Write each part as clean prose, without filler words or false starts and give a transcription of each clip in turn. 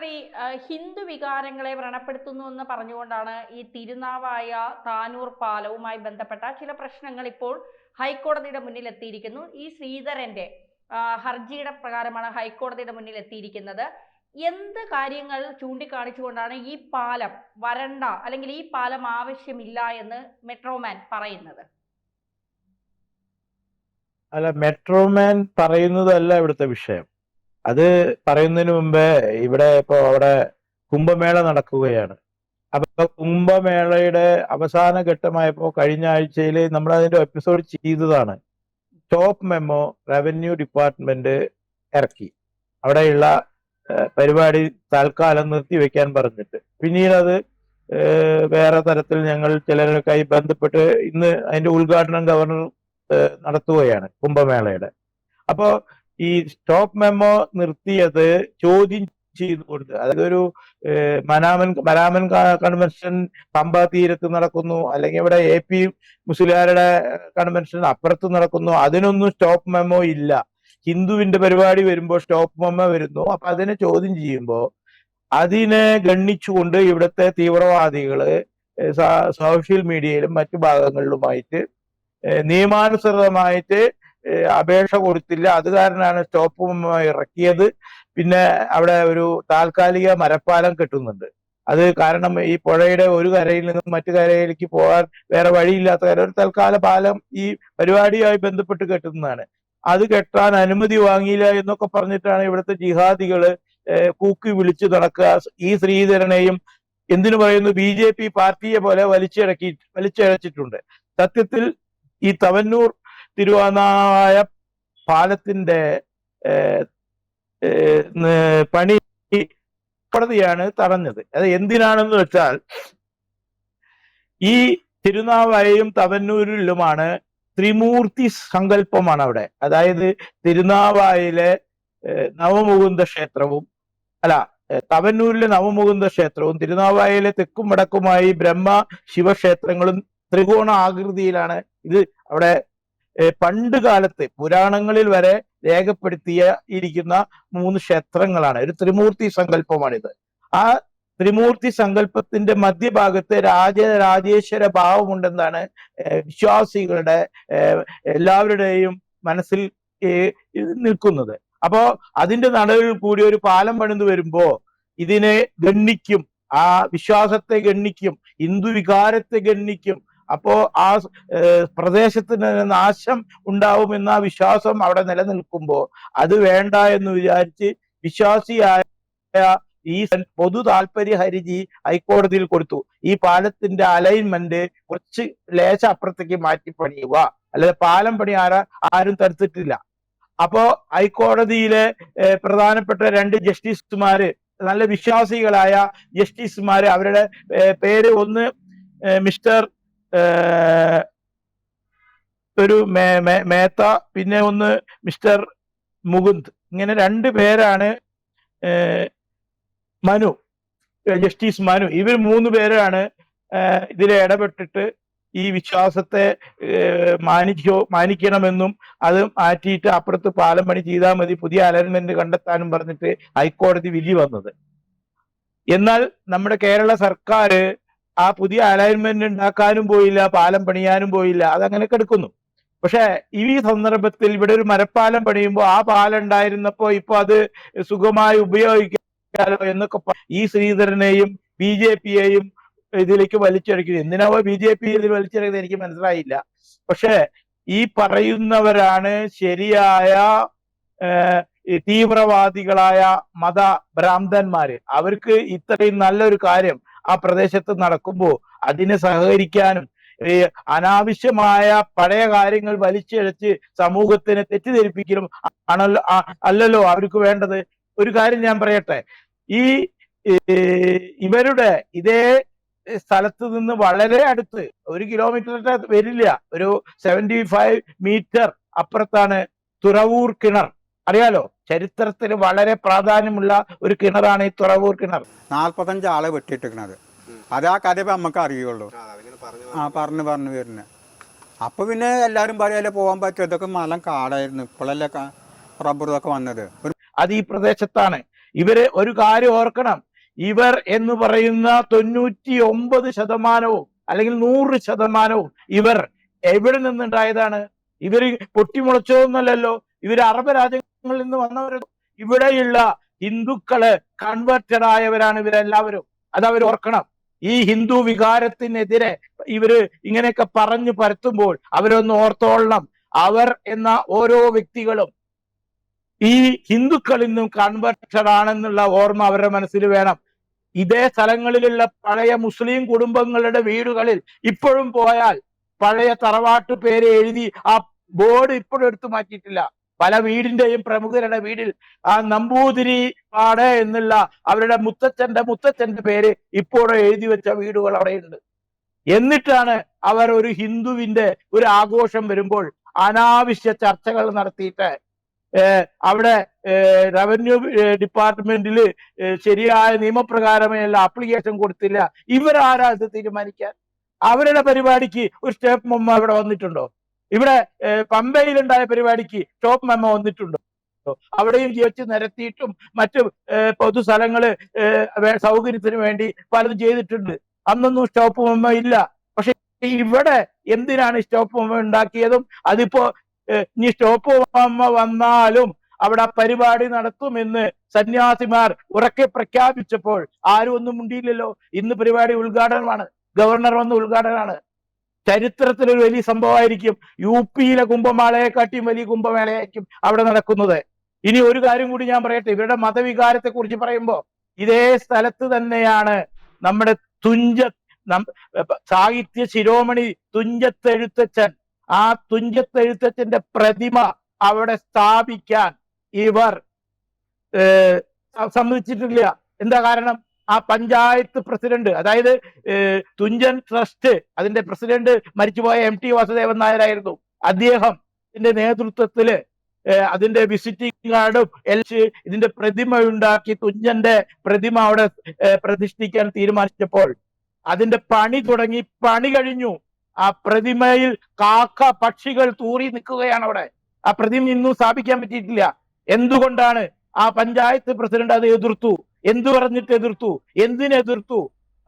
Secretary Hindu വികാരങ്ങളെ വ്രണപ്പെടുത്തുന്നു എന്ന് പറഞ്ഞുകൊണ്ടാണ് ഈ തിരുനാവായ താനൂർ പാലവുമായി ബന്ധപ്പെട്ട ചില പ്രശ്നങ്ങൾ ഇപ്പോൾ ഹൈക്കോടതിയുടെ മുന്നിൽ എത്തിയിരിക്കുന്നു. ഈ ശ്രീധരന്റെ ഹർജിയുടെ പ്രകാരമാണ് ഹൈക്കോടതിയുടെ മുന്നിൽ എത്തിയിരിക്കുന്നത്. എന്ത് കാര്യങ്ങൾ ചൂണ്ടിക്കാണിച്ചുകൊണ്ടാണ് ഈ പാലം വരണ്ട അല്ലെങ്കിൽ ഈ പാലം ആവശ്യമില്ല എന്ന് മെട്രോമാൻ പറയുന്നത്? അല്ല, മെട്രോമാൻ പറയുന്നതല്ല ഇവിടുത്തെ വിഷയം. അത് പറയുന്നതിന് മുമ്പേ ഇവിടെ അവിടെ കുംഭമേള നടക്കുകയാണ്. അപ്പൊ കുംഭമേളയുടെ അവസാന ഘട്ടമായപ്പോ കഴിഞ്ഞ ആഴ്ചയിൽ നമ്മൾ അതിന്റെ എപ്പിസോഡ് ചെയ്തതാണ്. ടോപ്പ് മെമ്മോ റവന്യൂ ഡിപ്പാർട്ട്മെന്റ് ഇറക്കി അവിടെയുള്ള പരിപാടി തൽക്കാലം നിർത്തിവെക്കാൻ പറഞ്ഞിട്ട്. പിന്നീട് അത് വേറെ തരത്തിൽ ഞങ്ങൾ ചിലരൊക്കെയായി ബന്ധപ്പെട്ട് ഇന്ന് അതിന്റെ ഉദ്ഘാടനം ഗവർണർ നടത്തുകയാണ് കുംഭമേളയുടെ. അപ്പോ ഈ സ്റ്റോപ്പ് മെമ്മോ നിർത്തിയത് ചോദ്യം ചെയ്തുകൊണ്ട്, അതായത് ഒരു മനാമൻ കൺവെൻഷൻ പമ്പ തീരത്ത് നടക്കുന്നു, അല്ലെങ്കിൽ ഇവിടെ AP മുസ്ലിയാരുടെ കൺവെൻഷൻ അപ്പുറത്ത് നടക്കുന്നു, അതിനൊന്നും സ്റ്റോപ്പ് മെമ്മോ ഇല്ല. ഹിന്ദുവിന്റെ പരിപാടി വരുമ്പോൾ സ്റ്റോപ്പ് മെമ്മോ വരുന്നു. അപ്പൊ അതിനെ ചോദ്യം ചെയ്യുമ്പോൾ അതിനെ ഗണ്ണിച്ചുകൊണ്ട് ഇവിടുത്തെ തീവ്രവാദികള് സോഷ്യൽ മീഡിയയിലും മറ്റു ഭാഗങ്ങളിലുമായിട്ട് നിയമാനുസൃതമായിട്ട് അപേക്ഷ കൊടുത്തില്ല. അത് കാരണമാണ് സ്റ്റോപ്പ് ഇറക്കിയത്. പിന്നെ അവിടെ ഒരു താൽക്കാലിക മരപ്പാലം കെട്ടുന്നുണ്ട്. അത് കാരണം ഈ പുഴയുടെ ഒരു കരയിൽ നിന്നും മറ്റു കരയിലേക്ക് പോകാൻ വേറെ വഴിയില്ലാത്ത കാര്യം ഒരു തൽക്കാല പാലം ഈ പരിപാടിയുമായി ബന്ധപ്പെട്ട് കെട്ടുന്നതാണ്. അത് കെട്ടാൻ അനുമതി വാങ്ങിയില്ല എന്നൊക്കെ പറഞ്ഞിട്ടാണ് ഇവിടുത്തെ ജിഹാദികള് കൂക്കി വിളിച്ചു നടക്കുക. ഈ ശ്രീധരനെയും എന്തിനു പറയുന്നു BJP പാർട്ടിയെ പോലെ വലിച്ചിഴച്ചിട്ടുണ്ട്. സത്യത്തിൽ ഈ തവന്നൂർ തിരുവനാവായ പാലത്തിന്റെ പണി കോടതിയാണ് തടഞ്ഞത്. അത് എന്തിനാണെന്ന് വെച്ചാൽ ഈ തിരുനാവായയും തവന്നൂരിലുമാണ് ത്രിമൂർത്തി സങ്കല്പമാണ് അവിടെ. അതായത് തിരുനാവായിലെ നവമുകുന്ദ ക്ഷേത്രവും തവന്നൂരിലെ നവമുകുന്ദ ക്ഷേത്രവും തിരുനാവായയിലെ തെക്കും വടക്കുമായി ബ്രഹ്മ ശിവക്ഷേത്രങ്ങളും ത്രികോണ ആകൃതിയിലാണ്. ഇത് അവിടെ പണ്ട് കാലത്ത് പുരാണങ്ങളിൽ വരെ ഇരിക്കുന്ന 3 ക്ഷേത്രങ്ങളാണ്. ഒരു ത്രിമൂർത്തി സങ്കല്പമാണിത്. ആ ത്രിമൂർത്തി സങ്കല്പത്തിന്റെ മധ്യഭാഗത്ത് രാജേശ്വര ഭാവമുണ്ടെന്നാണ് വിശ്വാസികളുടെ എല്ലാവരുടെയും മനസ്സിൽ നിൽക്കുന്നത്. അപ്പോ അതിന്റെ നടുവിൽ കൂടി ഒരു പാലം പണിതു വരുമ്പോ ഇതിനെ ഗണ്ണിക്കും, ആ വിശ്വാസത്തെ ഗണ്ണിക്കും, ഹിന്ദു വികാരത്തെ ഗണ്ണിക്കും. അപ്പോ ആ പ്രദേശത്തിന് നാശം ഉണ്ടാവുമെന്ന വിശ്വാസം അവിടെ നിലനിൽക്കുമ്പോ അത് വേണ്ട എന്ന് വിചാരിച്ച് വിശ്വാസിയായ ഈ പൊതു താല്പര്യ ഹർജി ഹൈക്കോടതിയിൽ കൊടുത്തു. ഈ പാലത്തിന്റെ അലൈൻമെന്റ് കുറച്ച് ലേശ അപ്പുറത്തേക്ക് മാറ്റി പണിയുക, അല്ലാതെ പാലം പണി ആരും തടുത്തിട്ടില്ല. അപ്പോ ഹൈക്കോടതിയിലെ പ്രധാനപ്പെട്ട 2 ജസ്റ്റിസുമാര്, നല്ല വിശ്വാസികളായ ജസ്റ്റിസുമാര്, അവരുടെ പേര് ഒന്ന് മിസ്റ്റർ ഒരു മേത്ത, പിന്നെ ഒന്ന് മിസ്റ്റർ മുകുന്ദ്, ഇങ്ങനെ 2 പേരാണ്. ജസ്റ്റിസ് മനു, ഇവർ 3 പേരാണ് ഇതിൽ ഇടപെട്ടിട്ട് ഈ വിശ്വാസത്തെ മാനിക്കണമെന്നും അത് മാറ്റിയിട്ട് അപ്പുറത്ത് പാലം പണി ചെയ്താൽ മതി, പുതിയ അലൈൻമെന്റ് കണ്ടെത്താനും പറഞ്ഞിട്ട് ഹൈക്കോടതി വിധി വന്നത്. എന്നാൽ നമ്മുടെ കേരള സർക്കാർ ആ പുതിയ അലൈൻമെന്റ് ഉണ്ടാക്കാനും പോയില്ല, പാലം പണിയാനും പോയില്ല, അതങ്ങനെ കിടക്കുന്നു. പക്ഷെ ഈ സന്ദർഭത്തിൽ ഇവിടെ ഒരു മരപ്പാലം പണിയുമ്പോൾ ആ പാലം ഉണ്ടായിരുന്നപ്പോ ഇപ്പൊ അത് സുഖമായി ഉപയോഗിക്കാലോ എന്നൊക്കെ ഈ ശ്രീധരനെയും BJPയെയും ഇതിലേക്ക് വലിച്ചെടുക്കുന്നത്. എന്തിനാവോ BJP ഇതിൽ വലിച്ചെടുക്കുന്നത് എനിക്ക് മനസ്സിലായില്ല. പക്ഷെ ഈ പറയുന്നവരാണ് ശരിയായ തീവ്രവാദികളായ മത ഭ്രാന്തന്മാര്. അവർക്ക് ഇത്രയും നല്ലൊരു കാര്യം ആ പ്രദേശത്ത് നടക്കുമ്പോൾ അതിനെ സഹകരിക്കാനും അനാവശ്യമായ പഴയ കാര്യങ്ങൾ വലിച്ചിഴച്ച് സമൂഹത്തിനെ തെറ്റിദ്ധരിപ്പിക്കലും അല്ലല്ലോ അവർക്ക് വേണ്ടത്. ഒരു കാര്യം ഞാൻ പറയട്ടെ, ഈ ഇവരുടെ ഇതേ സ്ഥലത്ത് നിന്ന് വളരെ അടുത്ത് 1 കിലോമീറ്റർ വരില്ല, ഒരു 75 മീറ്റർ അപ്പുറത്താണ് തുറവൂർ കിണർ. അറിയാലോ, ചരിത്രത്തിൽ വളരെ പ്രാധാന്യമുള്ള ഒരു കിണറാണ് ഈ തുറവൂർ കിണർ. 45 ആളെ വെട്ടിയിട്ടിരിക്കണത്. അത് ആ കഥ നമുക്ക് അറിയുള്ളൂ. പറഞ്ഞു വരുന്നത്. അപ്പൊ പിന്നെ എല്ലാരും പറയാല്ലേ പോകാൻ പറ്റും, ഇതൊക്കെ മലം കാടായിരുന്നു, ഇപ്പോഴല്ലേ റബ്ബർ ഇതൊക്കെ വന്നത്. അത് ഈ പ്രദേശത്താണ്. ഇവര് ഒരു കാര്യം ഓർക്കണം, ഇവർ എന്ന് പറയുന്ന 99% അല്ലെങ്കിൽ 100% ഇവർ എവിടെ നിന്നുണ്ടായതാണ്? ഇവർ പൊട്ടിമുളച്ചോന്നല്ലല്ലോ, ഇവർ അറബ് രാജ്യങ്ങളിൽ നിന്ന് വന്നവർ. ഇവിടെയുള്ള ഹിന്ദുക്കള് കൺവേർട്ടഡ് ആയവരാണ് ഇവരെല്ലാവരും. അതവർ ഓർക്കണം. ഈ ഹിന്ദു വികാരത്തിനെതിരെ ഇവര് ഇങ്ങനെയൊക്കെ പറഞ്ഞു പരത്തുമ്പോൾ അവരൊന്ന് ഓർത്തോളണം, അവർ എന്ന ഓരോ വ്യക്തികളും ഈ ഹിന്ദുക്കളിൽ നിന്നും കൺവേർട്ടഡ് ആണെന്നുള്ള ഓർമ്മ അവരുടെ മനസ്സിൽ വേണം. ഇതേ സ്ഥലങ്ങളിലുള്ള പഴയ മുസ്ലിം കുടുംബങ്ങളുടെ വീടുകളിൽ ഇപ്പോഴും പോയാൽ പഴയ തറവാട്ട് പേര് എഴുതി ആ ബോർഡ് ഇപ്പോഴും എടുത്തു മാറ്റിയിട്ടില്ല. പല വീടിന്റെയും പ്രമുഖരുടെ വീടിൽ ആ നമ്പൂതിരി പാട് എന്നുള്ള അവരുടെ മുത്തച്ഛന്റെ പേര് ഇപ്പോഴും എഴുതി വെച്ച വീടുകൾ അവിടെയുണ്ട്. എന്നിട്ടാണ് അവർ ഒരു ഹിന്ദുവിന്റെ ഒരു ആഘോഷം വരുമ്പോൾ അനാവശ്യ ചർച്ചകൾ നടത്തിയിട്ട് അവിടെ റവന്യൂ ഡിപ്പാർട്ട്മെന്റിൽ ശരിയായ നിയമപ്രകാരമല്ല ആപ്ലിക്കേഷൻ കൊടുത്തില്ല. ഇവരാരാ ഇത് തീരുമാനിക്കാൻ? അവരുടെ പരിപാടിക്ക് ഒരു സ്റ്റോപ്പ് മെമ്മോ ഇവിടെ വന്നിട്ടുണ്ടോ? ഇവിടെ പമ്പയിലുണ്ടായ പരിപാടിക്ക് സ്റ്റോപ്പ് മെമ്മോ വന്നിട്ടുണ്ടോ? അവിടെയും വെച്ച് നിരത്തിയിട്ടും മറ്റു പൊതുസ്ഥലങ്ങള് സൗകര്യത്തിന് വേണ്ടി പലതും ചെയ്തിട്ടുണ്ട്. അന്നൊന്നും സ്റ്റോപ്പ് മെമ്മോ ഇല്ല. പക്ഷെ ഇവിടെ എന്തിനാണ് സ്റ്റോപ്പ് മെമ്മോ ഉണ്ടാക്കിയതും? അതിപ്പോ ഇനി സ്റ്റോപ്പ് മെമ്മോ വന്നാലും അവിടെ പരിപാടി നടത്തുമെന്ന് സന്യാസിമാർ ഉറക്കെ പ്രഖ്യാപിച്ചപ്പോൾ ആരും ഒന്നും മുണ്ടിയില്ലല്ലോ. ഇന്ന് പരിപാടി ഉദ്ഘാടനമാണ്, ഗവർണർ വന്ന് ഉദ്ഘാടനമാണ്. ചരിത്രത്തിലൊരു വലിയ സംഭവമായിരിക്കും. UP-യിലെ കുംഭമേളയെക്കാട്ടിയും വലിയ കുംഭമേളയായിരിക്കും അവിടെ നടക്കുന്നത്. ഇനി ഒരു കാര്യം കൂടി ഞാൻ പറയട്ടെ. ഇവരുടെ മതവികാരത്തെ കുറിച്ച് പറയുമ്പോൾ ഇതേ സ്ഥലത്ത് തന്നെയാണ് നമ്മുടെ സാഹിത്യ ശിരോമണി തുഞ്ചത്തെഴുത്തച്ഛൻ. ആ തുഞ്ചത്തെഴുത്തച്ഛന്റെ പ്രതിമ അവിടെ സ്ഥാപിക്കാൻ ഇവർ സമ്മതിച്ചിട്ടില്ല. എന്താ കാരണം? ആ പഞ്ചായത്ത് പ്രസിഡന്റ്, അതായത് തുഞ്ചൻ ട്രസ്റ്റ്, അതിന്റെ പ്രസിഡന്റ് മരിച്ചുപോയ MT വാസുദേവൻ നായരായിരുന്നു. അദ്ദേഹത്തിന്റെ നേതൃത്വത്തില് അതിന്റെ വിസിറ്റിംഗ് കാർഡും ഇതിന്റെ പ്രതിമ ഉണ്ടാക്കി തുഞ്ചന്റെ പ്രതിമ അവിടെ പ്രതിഷ്ഠിക്കാൻ തീരുമാനിച്ചപ്പോൾ അതിന്റെ പണി തുടങ്ങി. പണി കഴിഞ്ഞു. ആ പ്രതിമയിൽ കാക്ക പക്ഷികൾ തൂറി നിൽക്കുകയാണ് അവിടെ. ആ പ്രതിമ ഇന്നും സ്ഥാപിക്കാൻ പറ്റിയിട്ടില്ല. എന്തുകൊണ്ടാണ്? ആ പഞ്ചായത്ത് പ്രസിഡന്റ് അത് എതിർത്തു. എന്തു പറഞ്ഞിട്ട് എതിർത്തു? എന്തിനെതിർത്തു?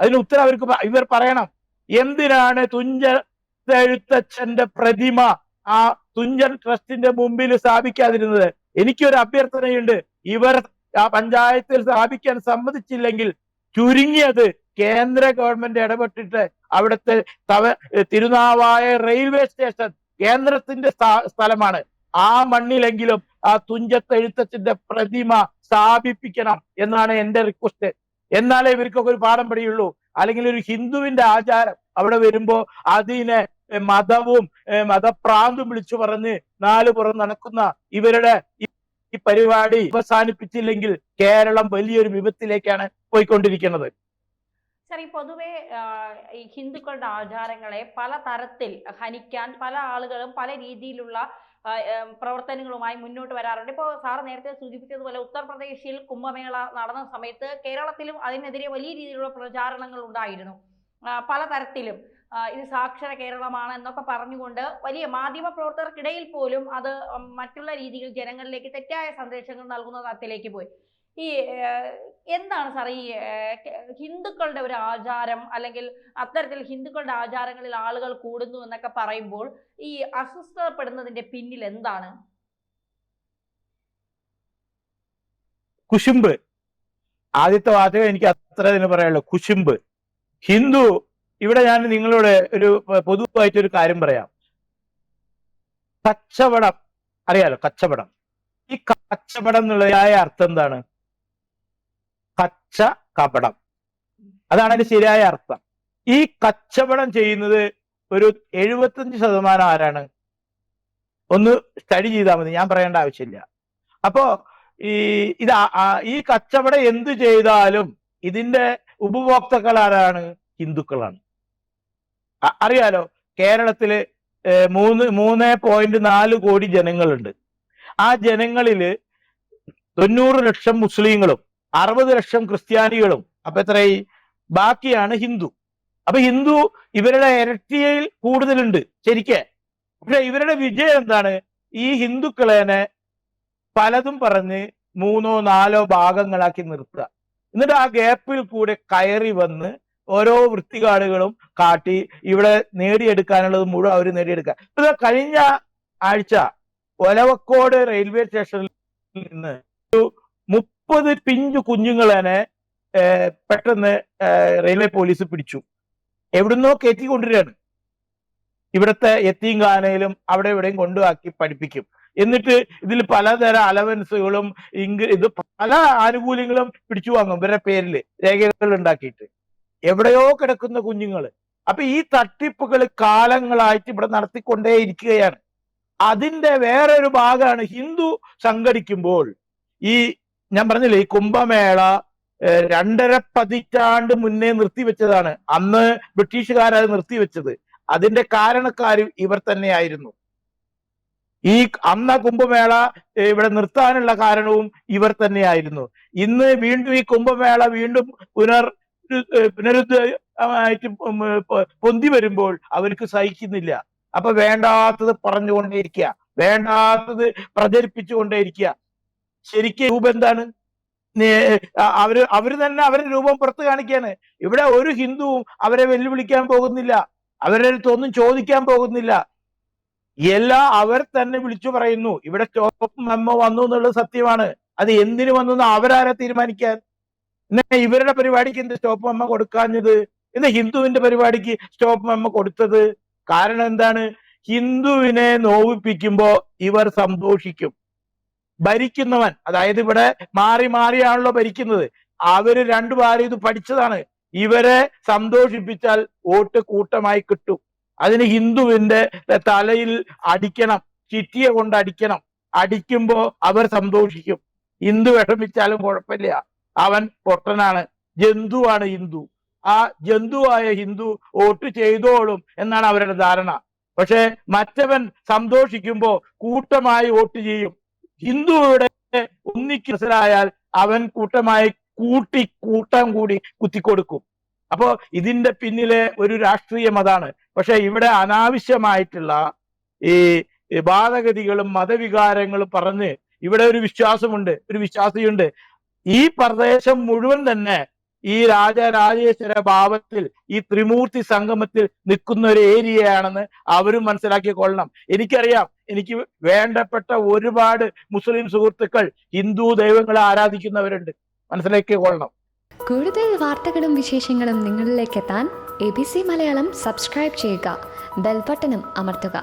അതിന് ഉത്തരം ഇവർ പറയണം. എന്തിനാണ് തുഞ്ചത്തെഴുത്തച്ഛന്റെ പ്രതിമ ആ തുഞ്ചൻ ട്രസ്റ്റിന്റെ മുമ്പിൽ സ്ഥാപിക്കാതിരുന്നത്? എനിക്കൊരു അഭ്യർത്ഥനയുണ്ട്. ഇവർ ആ പഞ്ചായത്തിൽ സ്ഥാപിക്കാൻ സമ്മതിച്ചില്ലെങ്കിൽ ചുരുങ്ങിയത് കേന്ദ്ര ഗവൺമെന്റ് ഇടപെട്ടിട്ട് അവിടുത്തെ തിരുനാവായ റെയിൽവേ സ്റ്റേഷൻ കേന്ദ്രത്തിന്റെ സ്ഥലമാണ്. ആ മണ്ണിലെങ്കിലും ആ തുഞ്ചത്തെഴുത്തച്ഛന്റെ പ്രതിമ സ്ഥാപിപ്പിക്കണം എന്നാണ് എന്റെ റിക്വസ്റ്റ്. എന്നാലേ ഇവർക്കൊക്കെ ഒരു പാഠം പഠിയുള്ളൂ. അല്ലെങ്കിൽ ഒരു ഹിന്ദുവിന്റെ ആചാരം അവിടെ വരുമ്പോ അതിനെ മതവും മതപ്രാന്തും വിളിച്ചു പറഞ്ഞ് നാലുപുറം നടക്കുന്ന ഇവരുടെ ഈ പരിപാടി അവസാനിപ്പിച്ചില്ലെങ്കിൽ കേരളം വലിയൊരു വിപത്തിലേക്കാണ് പോയിക്കൊണ്ടിരിക്കുന്നത്. ഈ പൊതുവെ ഈ ഹിന്ദുക്കളുടെ ആചാരങ്ങളെ പല തരത്തിൽ ഹനിക്കാൻ പല ആളുകളും പല രീതിയിലുള്ള പ്രവർത്തനങ്ങളുമായി മുന്നോട്ട് വരാറുണ്ട്. ഇപ്പോൾ സാർ നേരത്തെ സൂചിപ്പിച്ചതുപോലെ ഉത്തർപ്രദേശിൽ കുംഭമേള നടന്ന സമയത്ത് കേരളത്തിലും അതിനെതിരെ വലിയ രീതിയിലുള്ള പ്രചാരണങ്ങൾ ഉണ്ടായിരുന്നു. പലതരത്തിലും ഇത് സാക്ഷര കേരളമാണ് എന്നൊക്കെ പറഞ്ഞുകൊണ്ട് വലിയ മാധ്യമ പ്രവർത്തകർക്കിടയിൽ പോലും അത് മറ്റുള്ള രീതിയിൽ ജനങ്ങളിലേക്ക് തെറ്റായ സന്ദേശങ്ങൾ നൽകുന്ന തരത്തിലേക്ക് പോയി. ഈ എന്താണ് സാർ ഈ ഹിന്ദുക്കളുടെ ഒരു ആചാരം, അല്ലെങ്കിൽ അത്തരത്തിൽ ഹിന്ദുക്കളുടെ ആചാരങ്ങളിൽ ആളുകൾ കൂടുന്നു എന്നൊക്കെ പറയുമ്പോൾ ഈ അസ്വസ്ഥപ്പെടുന്നതിന്റെ പിന്നിൽ എന്താണ്? കുശുമ്പ്. ആദ്യത്തെ വാചകം എനിക്ക് അത്ര തന്നെ പറയാനുള്ളൂ, കുശുമ്പ്. ഹിന്ദു, ഇവിടെ ഞാൻ നിങ്ങളോട് ഒരു പൊതുവായിട്ടൊരു കാര്യം പറയാം. കച്ചവടം അറിയാലോ, കച്ചവടം. ഈ കച്ചവടം എന്നുള്ളതായ അർത്ഥം എന്താണ്? കപടം, അതാണ് അതിന്റെ ശരിയായ അർത്ഥം. ഈ കച്ചവടം ചെയ്യുന്നത് ഒരു 75% ആരാണ്? ഒന്ന് സ്റ്റഡി ചെയ്താൽ മതി, ഞാൻ പറയേണ്ട ആവശ്യമില്ല. അപ്പോ ഈ കച്ചവടം എന്തു ചെയ്താലും ഇതിന്റെ ഉപഭോക്താക്കൾ ആരാണ്? ഹിന്ദുക്കളാണ്. അറിയാലോ, കേരളത്തില് 3.4 കോടി ജനങ്ങളുണ്ട്. ആ ജനങ്ങളില് 90 ലക്ഷം മുസ്ലിങ്ങളും 60 ലക്ഷം ക്രിസ്ത്യാനികളും. അപ്പൊ എത്രയായി? ബാക്കിയാണ് ഹിന്ദു. അപ്പൊ ഹിന്ദു ഇവരുടെ ഇരട്ടിയിൽ കൂടുതലുണ്ട് ശരിക്ക്. പക്ഷെ ഇവരുടെ വിജയം എന്താണ്? ഈ ഹിന്ദുക്കളെ പലതും പറഞ്ഞ് 3 or 4 ഭാഗങ്ങളാക്കി നിർത്തുക. എന്നിട്ട് ആ ഗ്യാപ്പിൽ കൂടെ കയറി വന്ന് ഓരോ വൃത്തികാടുകളും കാട്ടി ഇവിടെ നേടിയെടുക്കാനുള്ളത് മുഴുവൻ അവർ നേടിയെടുക്കുക. ഇത് കഴിഞ്ഞ ആഴ്ച ഒലവക്കോട് റെയിൽവേ സ്റ്റേഷനിൽ നിന്ന് ഒരു 30 പിഞ്ചു കുഞ്ഞുങ്ങളെ പെട്ടെന്ന് റെയിൽവേ പോലീസ് പിടിച്ചു. എവിടുന്നോ കയറ്റിക്കൊണ്ടിരിക്കുകയാണ്. ഇവിടുത്തെ യത്തീംഖാനയിലും അവിടെ എവിടെയും കൊണ്ടുവാക്കി പഠിപ്പിക്കും. എന്നിട്ട് ഇതിൽ പലതരം അലവൻസുകളും ഇത് പല ആനുകൂല്യങ്ങളും പിടിച്ചു വാങ്ങും ഇവരുടെ പേരിൽ രേഖകൾ ഉണ്ടാക്കിയിട്ട്. എവിടെയോ കിടക്കുന്ന കുഞ്ഞുങ്ങൾ. അപ്പൊ ഈ തട്ടിപ്പുകൾ കാലങ്ങളായിട്ട് ഇവിടെ നടത്തിക്കൊണ്ടേയിരിക്കുകയാണ്. അതിന്റെ വേറൊരു ഭാഗമാണ് ഹിന്ദു സംഘടിക്കുമ്പോൾ ഈ ഞാൻ പറഞ്ഞില്ലേ ഈ കുംഭമേള 2.5 പതിറ്റാണ്ട് മുന്നേ നിർത്തിവെച്ചതാണ്. അന്ന് ബ്രിട്ടീഷുകാരത് നിർത്തിവെച്ചത്. അതിന്റെ കാരണക്കാരും ഇവർ തന്നെയായിരുന്നു. ഈ അന്ന കുംഭമേള ഇവിടെ നിർത്താനുള്ള കാരണവും ഇവർ തന്നെയായിരുന്നു. ഇന്ന് വീണ്ടും ഈ കുംഭമേള വീണ്ടും പുനരുദ്ധമായിട്ട് പൊന്തി വരുമ്പോൾ അവർക്ക് സഹിക്കുന്നില്ല. അപ്പൊ വേണ്ടാത്തത് പറഞ്ഞുകൊണ്ടേയിരിക്കുക, വേണ്ടാത്തത് പ്രചരിപ്പിച്ചുകൊണ്ടേയിരിക്കുക. ശരിക്കും രൂപം എന്താണ്? അവര് തന്നെ അവരുടെ രൂപം പുറത്ത് കാണിക്കുകയാണ്. ഇവിടെ ഒരു ഹിന്ദുവും അവരെ വെല്ലുവിളിക്കാൻ പോകുന്നില്ല, അവരുടെ അടുത്തൊന്നും ചോദിക്കാൻ പോകുന്നില്ല. എല്ലാം അവർ തന്നെ വിളിച്ചു പറയുന്നു. ഇവിടെ സ്റ്റോപ്പ് മെമ്മോ വന്നു എന്നുള്ളത് സത്യമാണ്. അത് എന്തിനു വന്നു അവരാരെ തീരുമാനിക്കാൻ? എന്നാ ഇവരുടെ പരിപാടിക്ക് എന്ത് സ്റ്റോപ്പ് മെമ്മോ കൊടുക്കാഞ്ഞത്? എന്താ ഹിന്ദുവിന്റെ പരിപാടിക്ക് സ്റ്റോപ്പ് മെമ്മോ കൊടുത്തത്? കാരണം എന്താണ്? ഹിന്ദുവിനെ നോവിപ്പിക്കുമ്പോ ഇവർ സന്തോഷിക്കും. ഭരിക്കുന്നവൻ, അതായത് ഇവിടെ മാറി മാറിയാണല്ലോ ഭരിക്കുന്നത്. അവര് 2 വാരം ഇത് പഠിച്ചതാണ്. ഇവരെ സന്തോഷിപ്പിച്ചാൽ വോട്ട് കൂട്ടമായി കിട്ടും. അതിന് ഹിന്ദുവിന്റെ തലയിൽ അടിക്കണം, ചിറ്റിയെ കൊണ്ട് അടിക്കണം. അടിക്കുമ്പോ അവർ സന്തോഷിക്കും. ഹിന്ദു വിഷമിച്ചാലും കുഴപ്പമില്ല, അവൻ പൊട്ടനാണ്, ജന്തുവാണ് ഹിന്ദു. ആ ജന്തുവായ ഹിന്ദു വോട്ട് ചെയ്തോളും എന്നാണ് അവരുടെ ധാരണ. പക്ഷെ മറ്റവൻ സന്തോഷിക്കുമ്പോ കൂട്ടമായി വോട്ട് ചെയ്യും. ഹിന്ദുവിടെ ഒന്നിക്ക് മനസ്സിലായാൽ അവൻ കൂട്ടമായി കൂട്ടം കൂടി കുത്തിക്കൊടുക്കും. അപ്പോ ഇതിന്റെ പിന്നിലെ ഒരു രാഷ്ട്രീയം അതാണ്. പക്ഷെ ഇവിടെ അനാവശ്യമായിട്ടുള്ള ഈ വാദഗതികളും മതവികാരങ്ങളും പറഞ്ഞ് ഇവിടെ ഒരു വിശ്വാസമുണ്ട്, ഒരു വിശ്വാസിയുണ്ട്. ഈ പ്രദേശം മുഴുവൻ തന്നെ ഈ രാജരാജേശ്വര ഭാവത്തിൽ ഈ ത്രിമൂർത്തി സംഗമത്തിൽ നിൽക്കുന്ന ഒരു ഏരിയയാണെന്ന് അവരും മനസ്സിലാക്കിക്കൊള്ളണം. എനിക്കറിയാം, എനിക്ക് വേണ്ടപ്പെട്ട ഒരുപാട് മുസ്ലിം സുഹൃത്തുക്കൾ ഹിന്ദു ദൈവങ്ങളെ ആരാധിക്കുന്നവരുണ്ട്, മനസ്സിലാക്കിക്കൊള്ളണം. കൂടുതൽ വാർത്തകളും വിശേഷങ്ങളും നിങ്ങളിലേക്ക് എത്താൻ ABC മലയാളം സബ്സ്ക്രൈബ് ചെയ്യുക, ബെൽബട്ടനും അമർത്തുക.